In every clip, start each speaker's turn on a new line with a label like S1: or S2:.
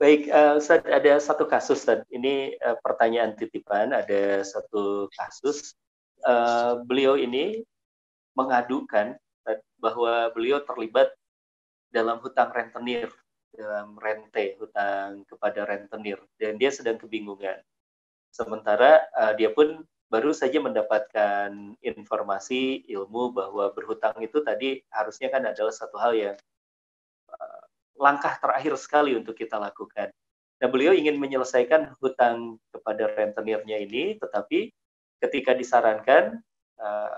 S1: Baik, Ustaz, ada satu kasus, Ustaz. Ini pertanyaan titipan, ada satu kasus. Beliau ini mengadukan Ustaz, bahwa beliau terlibat dalam hutang rentenir, dalam rente, hutang kepada rentenir, dan dia sedang kebingungan. Sementara dia pun baru saja mendapatkan informasi ilmu bahwa berhutang itu tadi harusnya kan adalah satu hal yang langkah terakhir sekali untuk kita lakukan. Nah, beliau ingin menyelesaikan hutang kepada rentenirnya ini, tetapi ketika disarankan,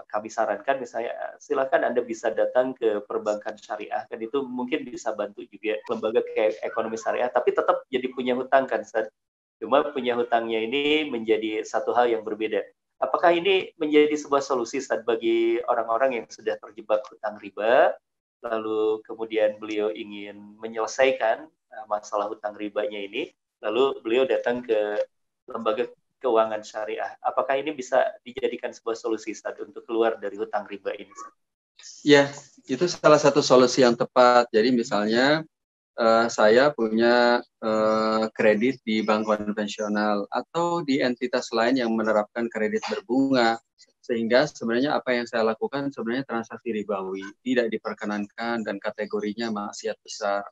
S1: kami sarankan misalnya, silakan Anda bisa datang ke perbankan syariah, kan itu mungkin bisa bantu juga lembaga kayak ekonomi syariah, tapi tetap jadi punya hutang kan, Ustaz. Cuma punya hutangnya ini menjadi satu hal yang berbeda. Apakah ini menjadi sebuah solusi, Ustaz, bagi orang-orang yang sudah terjebak hutang riba, lalu kemudian beliau ingin menyelesaikan masalah hutang ribanya ini, lalu beliau datang ke lembaga keuangan syariah. Apakah ini bisa dijadikan sebuah solusi, Ustaz, untuk keluar dari hutang riba ini, Ustaz?
S2: Ya, itu salah satu solusi yang tepat. Jadi misalnya saya punya kredit di bank konvensional atau di entitas lain yang menerapkan kredit berbunga, sehingga sebenarnya apa yang saya lakukan sebenarnya transaksi ribawi, tidak diperkenankan dan kategorinya maksiat besar.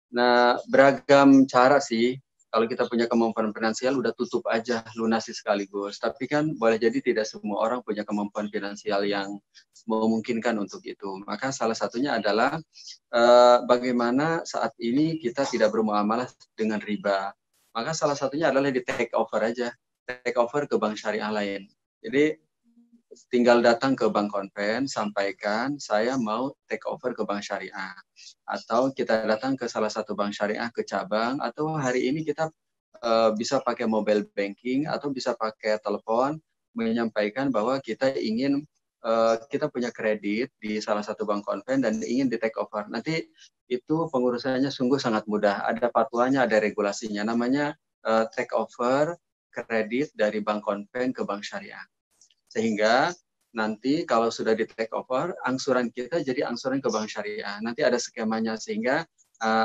S2: Nah, beragam cara sih. Kalau kita punya kemampuan finansial, udah tutup aja, lunasi sekaligus. Tapi kan boleh jadi tidak semua orang punya kemampuan finansial yang memungkinkan untuk itu. Maka salah satunya adalah bagaimana saat ini kita tidak bermuamalah dengan riba. Maka salah satunya adalah di take over aja. Take over ke bank syariah lain. Jadi tinggal datang ke bank konven, sampaikan saya mau take over ke bank syariah. Atau kita datang ke salah satu bank syariah ke cabang, atau hari ini kita bisa pakai mobile banking atau bisa pakai telepon menyampaikan bahwa kita ingin kita punya kredit di salah satu bank konven dan ingin di take over. Nanti itu pengurusannya sungguh sangat mudah. Ada fatwanya, ada regulasinya. Namanya take over kredit dari bank konven ke bank syariah. Sehingga nanti kalau sudah di take over, angsuran kita jadi angsuran ke bank syariah. Nanti ada skemanya sehingga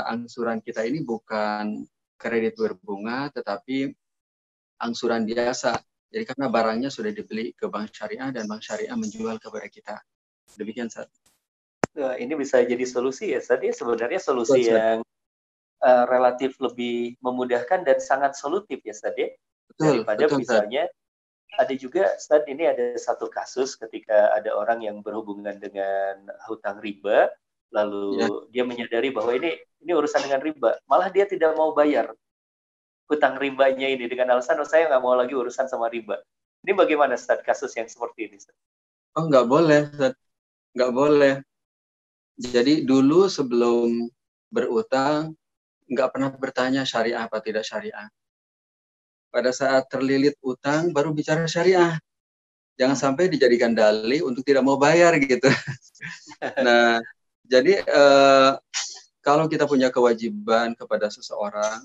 S2: angsuran kita ini bukan kredit berbunga, tetapi angsuran biasa. Jadi karena barangnya sudah dibeli ke bank syariah dan bank syariah menjual kepada kita. Demikian, Ustaz.
S1: Ini bisa jadi solusi ya, Ustaz. Sebenarnya solusi yang relatif lebih memudahkan dan sangat solutif ya, Ustaz. Daripada betul, misalnya ada juga, Ustaz, ini ada satu kasus ketika ada orang yang berhubungan dengan hutang riba, lalu dia menyadari bahwa ini urusan dengan riba, malah dia tidak mau bayar hutang ribanya ini dengan alasan, saya nggak mau lagi urusan sama riba. Ini bagaimana, Ustaz, kasus yang seperti ini, Ustaz?
S2: Oh, nggak boleh, Ustaz. Nggak boleh. Jadi dulu sebelum berutang, nggak pernah bertanya syariah apa tidak syariah. Pada saat terlilit utang baru bicara syariah. Jangan sampai dijadikan dalih untuk tidak mau bayar gitu. Nah, jadi kalau kita punya kewajiban kepada seseorang,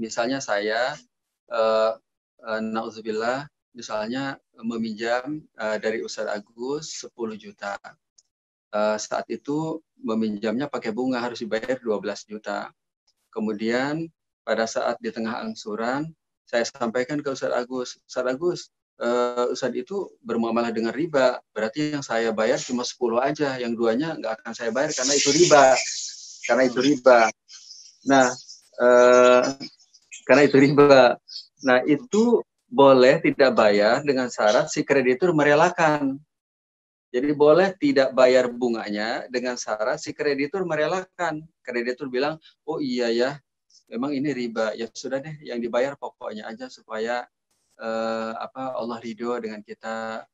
S2: misalnya saya, na'udzubillah, misalnya meminjam dari Ustadz Agus 10 juta. Saat itu meminjamnya pakai bunga harus dibayar 12 juta. Kemudian pada saat di tengah angsuran, saya sampaikan ke Ustadz Agus, Ustadz Agus, Ustadz itu bermuamalah dengan riba, berarti yang saya bayar cuma 10 aja, yang duanya nggak akan saya bayar karena itu riba. Nah, karena itu riba. Nah, itu boleh tidak bayar dengan syarat si kreditur merelakan. Jadi boleh tidak bayar bunganya dengan syarat si kreditur merelakan. Kreditur bilang, oh iya ya, memang ini riba, ya sudah deh, yang dibayar pokoknya aja supaya Allah ridho dengan kita,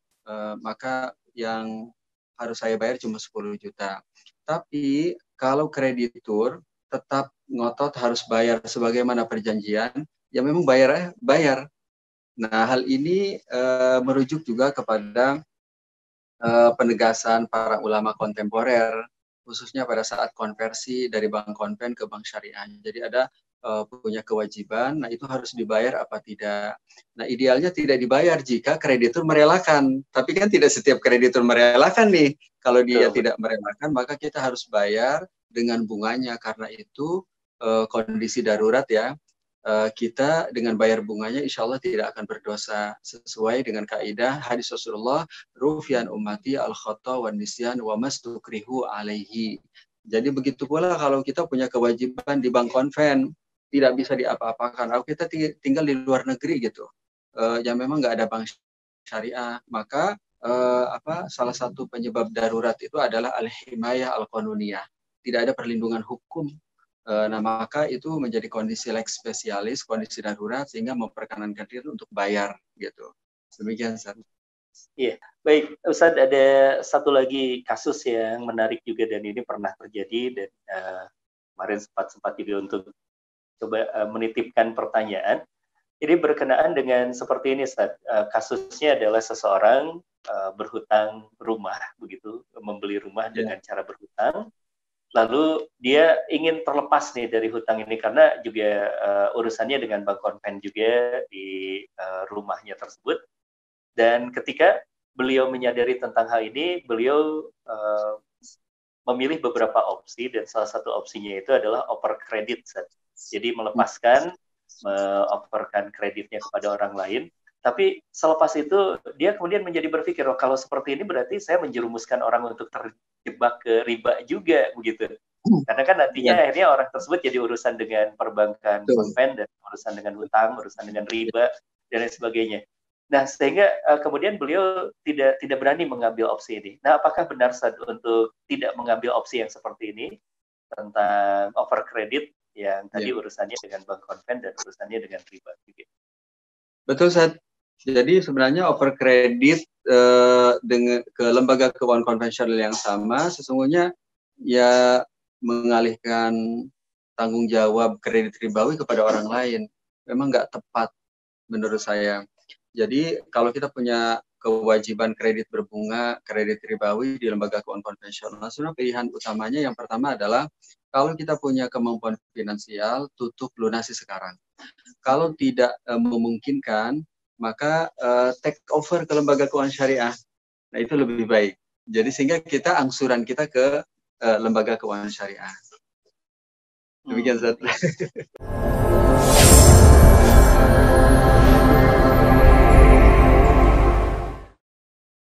S2: maka yang harus saya bayar cuma 10 juta. Tapi kalau kreditur tetap ngotot harus bayar sebagaimana perjanjian, ya memang bayar. Nah, hal ini merujuk juga kepada penegasan para ulama kontemporer, khususnya pada saat konversi dari bank konven ke bank syariah. Jadi ada punya kewajiban, nah itu harus dibayar apa tidak. Nah, idealnya tidak dibayar jika kreditur merelakan. Tapi kan tidak setiap kreditur merelakan nih. Kalau dia tidak merelakan, maka kita harus bayar dengan bunganya. Karena itu kondisi darurat ya, kita dengan bayar bunganya insya Allah tidak akan berdosa, sesuai dengan kaidah hadis Rasulullah, rufian ummati al khata wan nisyan wa mastukrihu alaihi. Jadi begitu pula kalau kita punya kewajiban di bank konven, tidak bisa diapa-apakan. Kalau kita tinggal di luar negeri gitu, yang memang nggak ada bank syariah, maka salah satu penyebab darurat itu adalah al-himayah al-qanuniyah. Tidak ada perlindungan hukum. Nah, maka itu menjadi kondisi lex spesialis, kondisi darurat, sehingga memperkenankan diri untuk bayar gitu. Demikian, Ustaz.
S1: Iya, baik, Ustadz, ada satu lagi kasus yang menarik juga dan ini pernah terjadi dan kemarin sempat juga untuk coba menitipkan pertanyaan. Ini berkenaan dengan seperti ini, Ustadz. Kasusnya adalah seseorang berhutang rumah, begitu, membeli rumah dengan cara berhutang. Lalu dia ingin terlepas nih dari hutang ini karena juga urusannya dengan bank konven juga di rumahnya tersebut. Dan ketika beliau menyadari tentang hal ini, beliau memilih beberapa opsi dan salah satu opsinya itu adalah over kredit. Jadi melepaskan, offerkan kreditnya kepada orang lain. Tapi selepas itu dia kemudian menjadi berpikir, oh, kalau seperti ini berarti saya menjerumuskan orang untuk terjebak ke riba juga begitu. Karena kan nantinya akhirnya orang tersebut jadi urusan dengan perbankan konven dan urusan dengan hutang, urusan dengan riba dan lain sebagainya. Nah, sehingga kemudian beliau tidak berani mengambil opsi ini. Nah, apakah benar untuk tidak mengambil opsi yang seperti ini tentang over kredit yang tadi urusannya dengan bank konven dan urusannya dengan riba juga?
S2: Betul, Ustaz. Jadi sebenarnya over kredit dengan ke lembaga keuangan konvensional yang sama sesungguhnya ya mengalihkan tanggung jawab kredit ribawi kepada orang lain. Memang nggak tepat menurut saya. Jadi kalau kita punya kewajiban kredit berbunga, kredit ribawi di lembaga keuangan konvensional, sebenarnya pilihan utamanya yang pertama adalah kalau kita punya kemampuan finansial, tutup lunasi sekarang. Kalau tidak memungkinkan, maka take over ke lembaga keuangan syariah. Nah, itu lebih baik. Jadi sehingga kita angsuran kita ke lembaga keuangan syariah. Demikian, Ustaz.